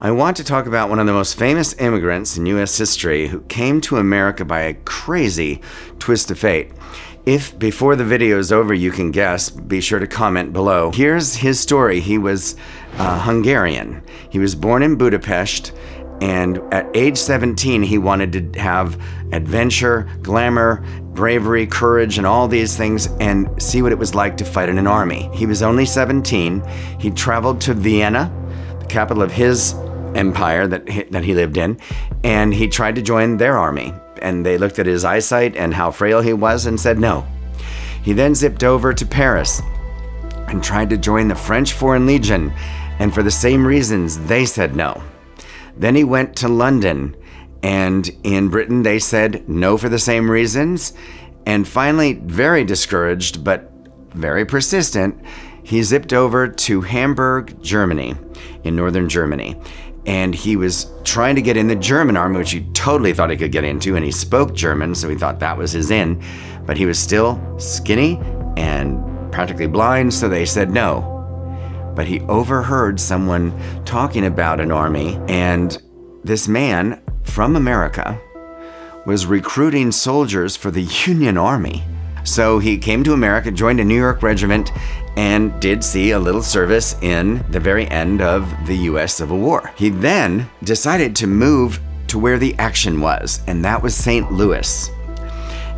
I want to talk about one of the most famous immigrants in U.S. history who came to America by a crazy twist of fate. If before the video is over you can guess, be sure to comment below. Here's his story. He was Hungarian. He was born in Budapest, and at age 17 he wanted to have adventure, glamour, bravery, courage, and all these things, and see what it was like to fight in an army. He was only 17. He traveled to Vienna, the capital of his empire that he lived in, and he tried to join their army. And they looked at his eyesight and how frail he was and said no. He then zipped over to Paris and tried to join the French Foreign Legion, and for the same reasons, they said no. Then he went to London, and in Britain they said no for the same reasons. And finally, very discouraged but very persistent, he zipped over to Hamburg, Germany, in northern Germany. And he was trying to get in the German army, which he totally thought he could get into, and he spoke German, so he thought that was his in. But he was still skinny and practically blind, so they said no. But he overheard someone talking about an army, and this man from America was recruiting soldiers for the Union Army. So he came to America, joined a New York regiment, and did see a little service in the very end of the U.S. Civil War. He then decided to move to where the action was, and that was St. Louis.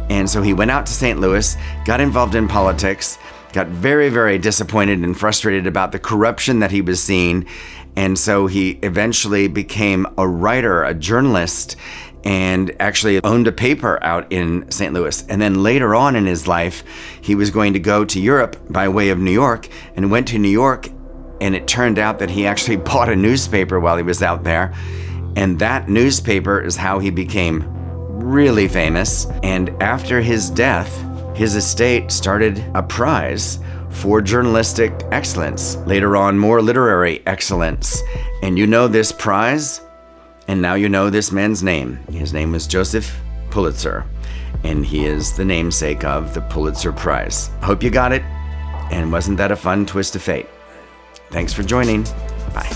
And so he went out to St. Louis, got involved in politics, got very, very disappointed and frustrated about the corruption that he was seeing. And so he eventually became a writer, a journalist, and actually owned a paper out in St. Louis. And then later on in his life, he was going to go to Europe by way of New York, and went to New York, and it turned out that he actually bought a newspaper while he was out there. And that newspaper is how he became really famous. And after his death, his estate started a prize for journalistic excellence, later on more literary excellence. And you know this prize? And now you know this man's name. His name was Joseph Pulitzer, and he is the namesake of the Pulitzer Prize. Hope you got it, and wasn't that a fun twist of fate? Thanks for joining. Bye.